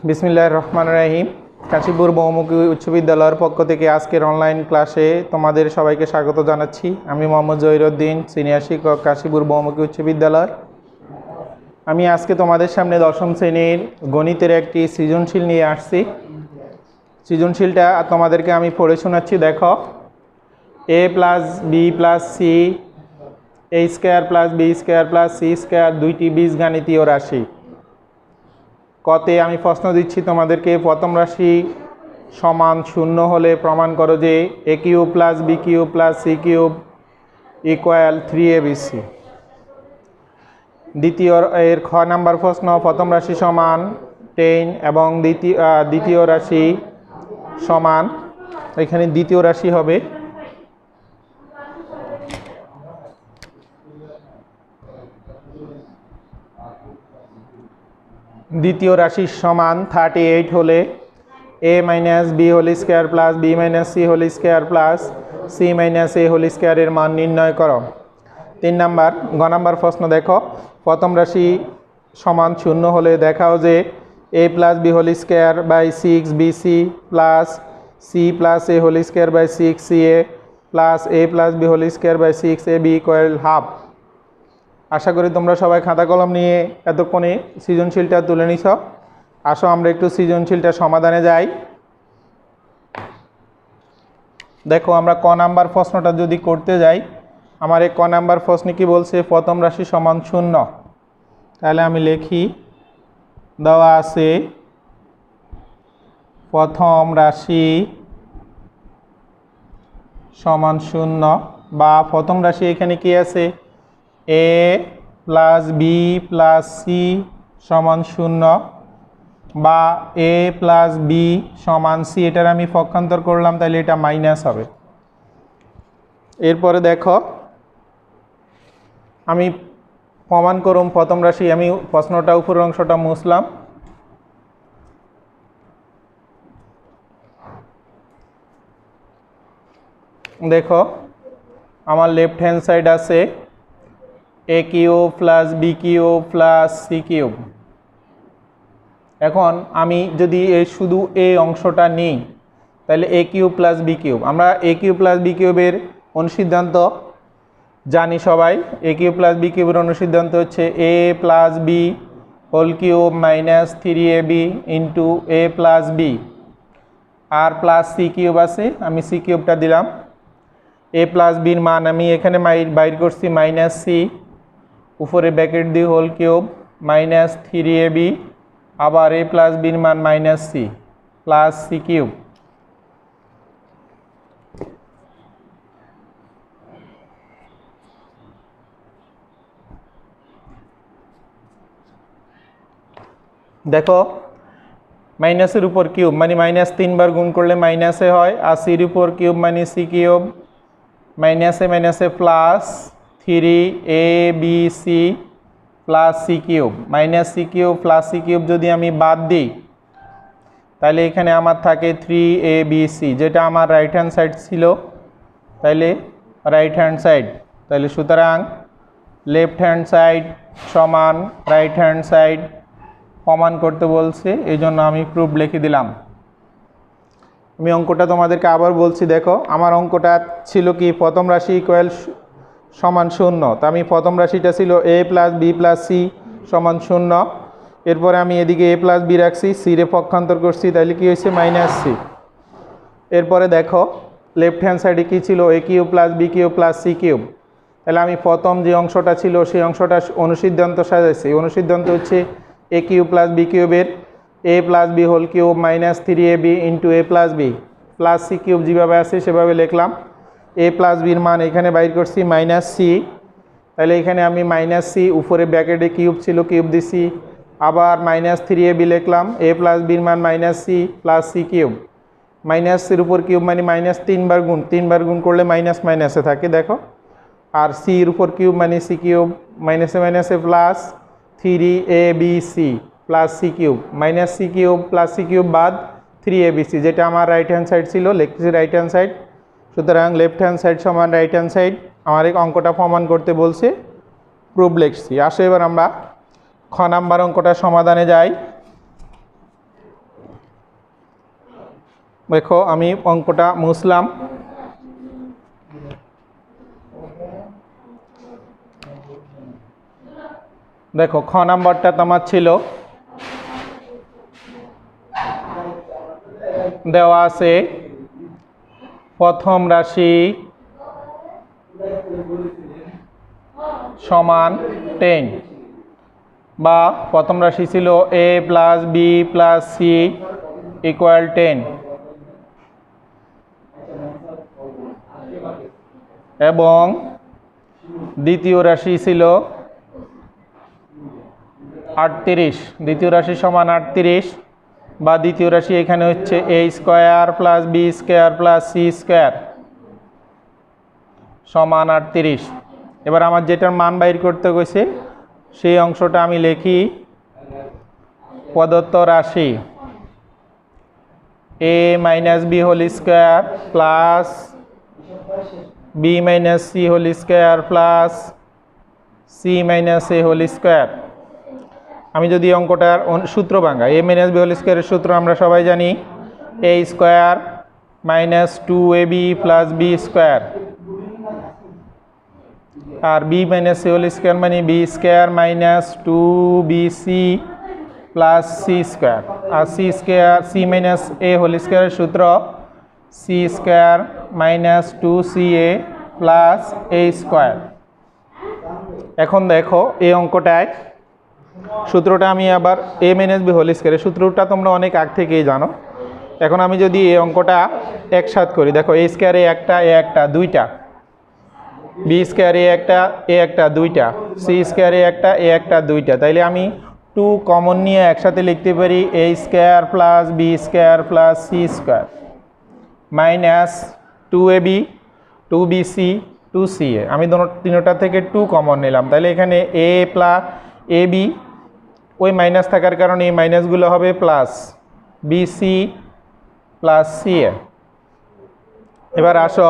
বিসমিল্লাহির রহমানির রহিম। কাশীপুর বহুমুখী উচ্চ বিদ্যালয়ের পক্ষ থেকে আজকের অনলাইন ক্লাসে তোমাদের সবাইকে স্বাগত জানাচ্ছি। আমি মোহাম্মদ জহিরুদ্দিন, সিনিয়র শিক্ষক, কাশীপুর বহুমুখী উচ্চ বিদ্যালয়। আমি আজকে তোমাদের সামনে দশম শ্রেণীর গণিতের একটি সৃজনশীল নিয়ে আসছি। সৃজনশীলটা তোমাদেরকে আমি পড়ে শোনাচ্ছি। দেখো, a plus B plus C a square plus B square plus C square দুইটি বীজগাণিতীয় রাশি। কতে আমি প্রশ্ন দিচ্ছি তোমাদেরকে, প্রথম রাশি সমান শূন্য হলে প্রমাণ করো যে A cube plus B cube plus C cube equal 3abc। দ্বিতীয় এর খ নাম্বার প্রশ্ন, প্রথম রাশি সমান 10 এবং দ্বিতীয় রাশি সমান, এখানে দ্বিতীয় রাশি হবে দ্বিতীয় রাশি সমান 38 হলে a minus B whole square plus B minus C whole square plus C minus A whole স্কোয়ারের মান নির্ণয় করো। 3 নাম্বার গ নাম্বার প্রশ্ন, দেখো, প্রথম রাশি সমান শূন্য হলে দেখাও যে a plus B whole square by 6bc plus C plus A whole square by 6ca plus a plus B whole square by 6ab equal half. আশা করি তোমরা সবাই খাতা কলম নিয়ে এতক্ষণে সৃজনশীলটা তুলে নিছ। আসো আমরা একটু সৃজনশীলটা সমাধানে যাই। দেখো, আমরা ক নাম্বার প্রশ্নটা যদি করতে যাই, আমার এই ক নাম্বার প্রশ্নে কি বলছে, প্রথম রাশি সমান শূন্য। তাহলে আমি লিখি, দেওয়া আছে প্রথম রাশি সমান শূন্য, বা প্রথম রাশি এখানে কি আছে, a plus B plus C সমান শূন্য, বা a প্লাস বি সমান সি, এটার আমি পক্ষান্তর করলাম, তাহলে এটা মাইনাস হবে। এরপরে দেখো, আমি প্রমাণ করুম প্রথম রাশি, আমি প্রশ্নটা উপরের অংশটা মুছলাম। দেখো, আমার লেফট হ্যান্ড সাইড আছে A cube plus B cube plus C cube. এখন আমি যদি শুধু এই অংশটা নিই, তাহলে A cube plus B cube, আমরা এ কিউব প্লাস বি কিউবের অনুসিদ্ধান্ত জানি সবাই। এ কিউব প্লাস বি কিউবের অনুসিদ্ধান্ত হচ্ছে A plus B whole cube minus 3ab into A plus B, আর প্লাস সি কিউব আছে, আমি সি কিউবটা দিলাম। এ প্লাস বির মান আমি এখানে বাইর করছি মাইনাস সি, উপরে ব্র্যাকেট দিয়ে হোল কিউব মাইনাস 3ab, আবার এ প্লাস বির মান minus C plus C cube. দেখো, মাইনাসের উপর কিউব মানে মাইনাস 3 বার গুণ করলে মাইনাসে হয়, আর সির উপর কিউব মানে সি কিউব, মাইনাসে মাইনাসে plus 3abc plus C cube, minus C cube plus C cube যদি আমি বাদ দিই, তাহলে এখানে আমার থাকে 3abc, যেটা আমার রাইট হ্যান্ড সাইড ছিল, তাইলে রাইট হ্যান্ড সাইড, তাহলে সুতরাং লেফট হ্যান্ড সাইড সমান রাইট হ্যান্ড সাইড প্রমাণ করতে বলছে, এই জন্য আমি প্রুফ লিখে দিলাম। আমি অঙ্কটা তোমাদেরকে আবার বলছি। দেখো, আমার অঙ্কটা ছিল কি, প্রথম রাশি ইকুয়াল সমান শূন্য, তো আমি প্রথম রাশিটা ছিল a plus B plus C সমান শূন্য, এরপরে আমি এদিকে a প্লাস বি রাখছি, সি রে পক্ষান্তর করছি, তাহলে কি হয়েছে মাইনাস সি। এরপরে দেখো, লেফট হ্যান্ড সাইডে কী ছিল, A cube plus B cube plus C cube, তাহলে আমি প্রথম যে অংশটা ছিল সেই অংশটা অনুসিদ্ধান্ত সাজাইছি। অনুসিদ্ধান্ত হচ্ছে এ কিউব প্লাস বি কিউবের A plus B whole cube minus 3ab into A plus B plus C cube, যেভাবে আছে সেভাবে লিখলাম। এ প্লাস বির মান এখানে বাইর করছি মাইনাস সি, তাহলে এখানে আমি মাইনাস সি, উপরে ব্র্যাকেটে কিউব ছিল কিউব দিছি, আবার মাইনাস 3ab লিখলাম, এ প্লাস বির মান minus C plus C cube, minus সির উপর কিউব মানে মাইনাস 3 বার গুণ, 3 বার গুণ করলে মাইনাস মাইনাসে থাকে, দেখো, আর সির উপর কিউব মানে সি কিউব, মাইনাসে মাইনাসে plus 3abc plus C cube, minus C cube plus C cube বাদ 3abc, যেটা আমার রাইট হ্যান্ড সাইড ছিল, লিখতেছি রাইট হ্যান্ড সাইড। সুতরাং লেফট হ্যান্ড সাইড সমান রাইট হ্যান্ড সাইড, আমার এই অঙ্কটা প্রমাণ করতে বলছে, প্রুফ লিখছি। আসো এবার আমরা খ নাম্বার অঙ্কটা সমাধানে যাই। দেখো আমি অঙ্কটা মুছলাম। দেখো খ নাম্বারটা তোমার ছিল দেওয়া আছে প্রথম রাশি সমান 10 বা প্রথম রাশি ছিল a plus B plus C equal 10 এবং দ্বিতীয় রাশি ছিল 38, দ্বিতীয় রাশি সমান 38 বা দ্বিতীয় রাশি এখানে হচ্ছে a square plus B square plus C square সমান 38। এবার আমার যেটার মান বাইর করতে গেছে সেই অংশটা আমি লিখি প্রদত্ত রাশি a minus B whole square plus B minus C whole square plus C minus A whole square. আমি যদি অঙ্কটার সূত্র ভাঙা a মাইনাস বি হোল স্কোয়ারের সূত্র আমরা সবাই জানি a square minus 2ab plus B square, আর B minus C whole square মানে B square minus 2bc plus C square, আর C square C minus A whole স্কোয়ারের সূত্র C square minus 2ca plus A square. এখন দেখো এই অঙ্কটায় সূত্রটা আমি আবার a মাইনাস বি হোল স্কোয়ারের সূত্রটা তোমরা অনেক আগ থেকেই জানো। এখন আমি যদি এই অঙ্কটা একসাথ করি, দেখো a স্কোয়ার এ একটা দুইটা, বি স্কোয়ার এ একটা দুইটা, সি স্কোয়ার এ একটা দুইটা, তাইলে আমি 2 কমন নিয়ে একসাথে লিখতে পারি a square plus B square plus C square minus 2ab 2bc 2ca। আমি তিনটা থেকে 2 কমন নিলাম, তাহলে এখানে a প্লাস ab ওই মাইনাস থাকার কারণে এই মাইনাসগুলো হবে প্লাস বিসি প্লাস সিএ। এবার আসো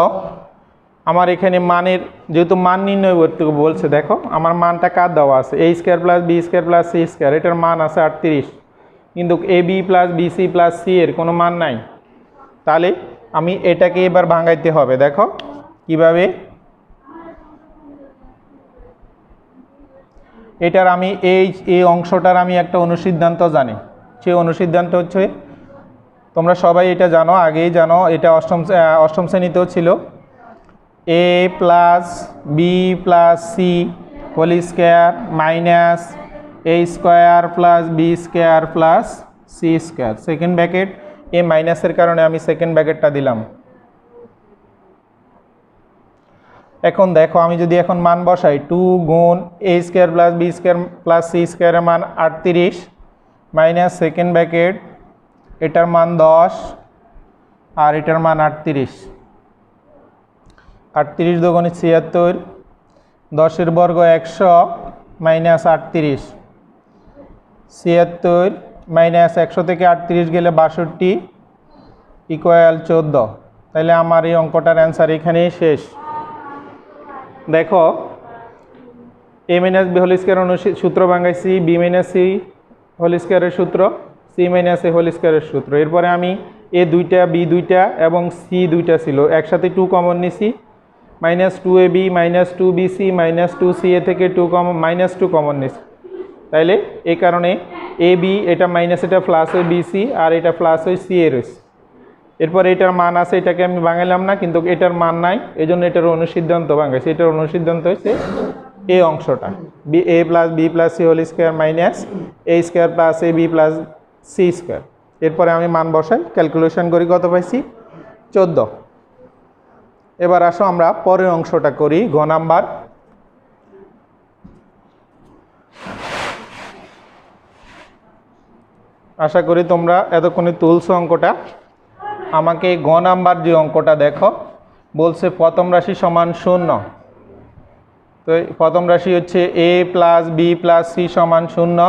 আমার এখানে মানের যেহেতু মান নির্ণয় করতে বলছে, দেখো আমার মানটা কার দেওয়া আছে a square plus B square plus C square, এটার মান আছে 38, কিন্তু A B plus BC plus C এর কোনো মান নাই। তাহলে আমি এটাকে এবার ভাঙাইতে হবে। দেখো কিভাবে, এটার আমি এই অংশটার আমি একটা অনুসিদ্ধান্ত জানি। সেই অনুসিদ্ধান্ত হচ্ছে তোমরা সবাই এটা জানো, আগেই জানো, এটা অষ্টম শ্রেণীতেও ছিল, a plus B plus C whole square minus a square plus B square plus C square, second bracket এ মাইনাসের কারণে আমি সেকেন্ড ব্র্যাকেটটা দিলাম। এখন দেখো আমি যদি এখন মান বসাই 2 গুণ a square plus B square plus C স্কোয়ারের মান 38 মাইনাস সেকেন্ড ব্র্যাকেট এটার মান 10 আর এটার মান 38, 38 দুগুণে 76, 10 বর্গ 100 মাইনাস 38, 76 মাইনাস 100 থেকে 38 গেলে 62 ইকুয়াল 14। তাহলে আমার এই অঙ্কটার অ্যান্সার এখানেই শেষ। দেখো a minus B whole square সূত্র ভাঙাইছি, বি মাইনাস সি হোল স্কোয়ারের সূত্র, সি মাইনাস এ হোল স্কোয়ারের সূত্র। এরপরে আমি এ দুইটা বি দুইটা এবং সি দুইটা ছিল একসাথে 2 কমন নিছি, minus 2ab minus 2bc minus 2ca থেকে 2 কমন মাইনাস 2 কমন নিছি। তাইলে এই কারণে এ বি এটা মাইনাস এটা প্লাস হয় বিসি আর এটা প্লাস হয় সি এ রয়েছে। এরপর এটার মান আছে, এটাকে আমি ভাঙাইলাম না, কিন্তু এটার মান নাই, এই জন্য এটার অনুসিদ্ধান্ত ভাঙাইছে। এটার অনুসিদ্ধান্ত হচ্ছে এই অংশটা a plus B plus C whole square minus a square plus A B plus C square. এরপরে আমি মান বসাই, ক্যালকুলেশন করি, কত পাইছি 14। এবার আসো আমরা পরের অংশটা করি, ঘ নাম্বার। আশা করি তোমরা এতক্ষণে তুলছো অঙ্কটা। আমাকে ঘ নাম্বার যে অঙ্কটা দেখো বলছে প্রথম রাশি সমান 0, তো প্রথম রাশি হচ্ছে a plus B plus C সমান 0,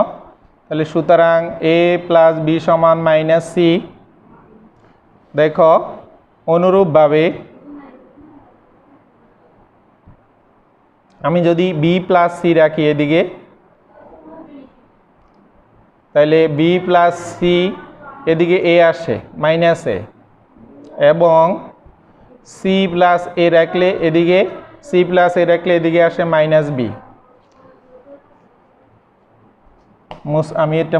তাহলে সুতরাং a প্লাস বি সমান মাইনাস সি। দেখো অনুরূপভাবে আমি যদি বি প্লাস সি রাখি এদিকে, তাহলে বি প্লাস সি এদিকে এ আসে মাইনাস এ, এবং সি প্লাস এ রাখলে এদিকে সি প্লাস এ রাখলে এদিকে আসে মাইনাস বি। আমি এটা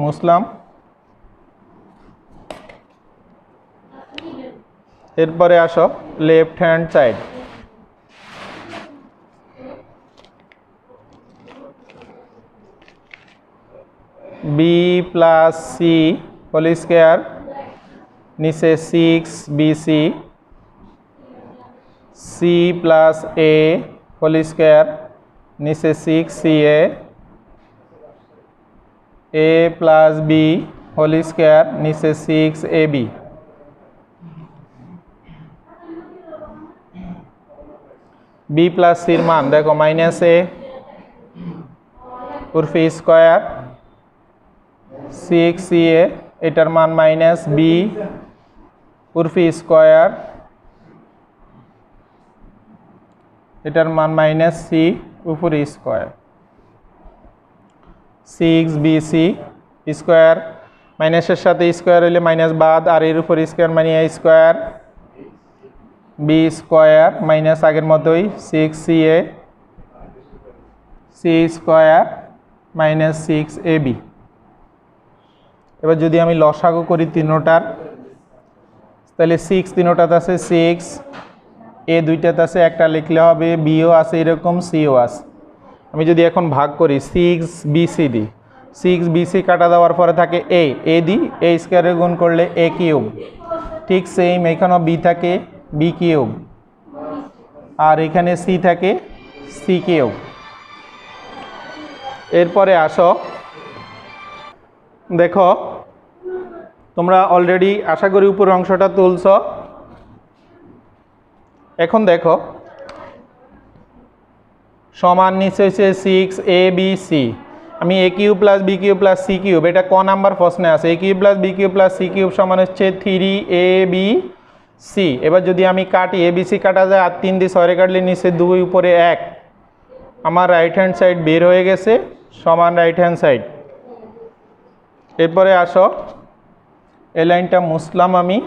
মুছলাম। এরপরে আসো left hand side. B plus C whole square, নিচে 6bc, C plus A whole square, নিচে 6ca, A plus B whole square, নিচে 6ab। বি প্লাস সির মান দেখো মাইনাস এ উর্ফে স্কোয়ার 6ca, এটার মান মাইনাস বি উর্ফে স্কোয়ার, এটার মান মাইনাস সি উপরে স্কোয়ার। 6bc স্কোয়ার, মাইনাসের সাথে স্কোয়ার হইলে মাইনাস বাদ, আর এর উপর স্কোয়ার মানে এ স্কোয়ার, বি স্কোয়ার মাইনাস আগের মতোই 6ca, C square minus 6ab। এবার যদি আমি লসাগু করি তিনোটার, তাহলে 6 তিনোটাতে আছে 6, এ দুইটাতে আছে একটা লিখলে হবে, বিও আছে এরকম, সিও আছে। আমি যদি এখন ভাগ করি 6bc দিই, 6bc কাটা দেওয়ার পরে থাকে এ দিই, এ স্কোয়ারে গুণ করলে এ কিউব, ঠিক সেম এখানেও বি থাকে বি কিউব, আর এখানে সি থাকে সি কিউব। এরপরে আসো দেখো তোমরা অলরেডি আশা করি উপরের অংশটা তুলছ। এখন দেখো সমান নিচে হচ্ছে 6abc, আমি A cube plus B cube plus C cube, এটা ক নাম্বার প্রশ্নে আছে, A cube plus B cube plus C cube সমান হচ্ছে 3abc। এবার যদি আমি কাটি, abc কাটা যায়, আর 3 দিয়ে 6 কাটলে নিচে 2 উপরে 1, আমার রাইট হ্যান্ড সাইড বের হয়ে গেছে, সমান রাইট হ্যান্ড সাইড। এরপরে আসো এই লাইনটা মুছলাম আমি,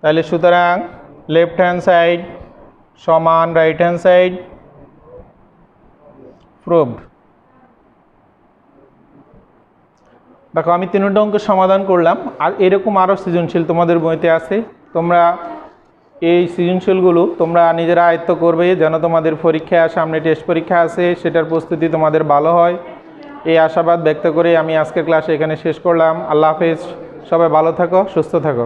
তাহলে সুতরাং লেফট হ্যান্ড সাইড সমান রাইট হ্যান্ড সাইড, প্রুভড। দেখো আমি তিনটা অঙ্ক সমাধান করলাম, আর এরকম আরও সৃজনশীল তোমাদের বইতে আছে, তোমরা এই সৃজনশীলগুলো তোমরা নিজেরা আয়ত্ত করবে, যেন তোমাদের পরীক্ষা সামনে টেস্ট পরীক্ষা আছে সেটার প্রস্তুতি তোমাদের ভালো হয়, এই আশাবাদ ব্যক্ত করে আমি আজকের ক্লাস এখানে শেষ করলাম। আল্লাহ হাফেজ, সবাই ভালো থাকো, সুস্থ থাকো।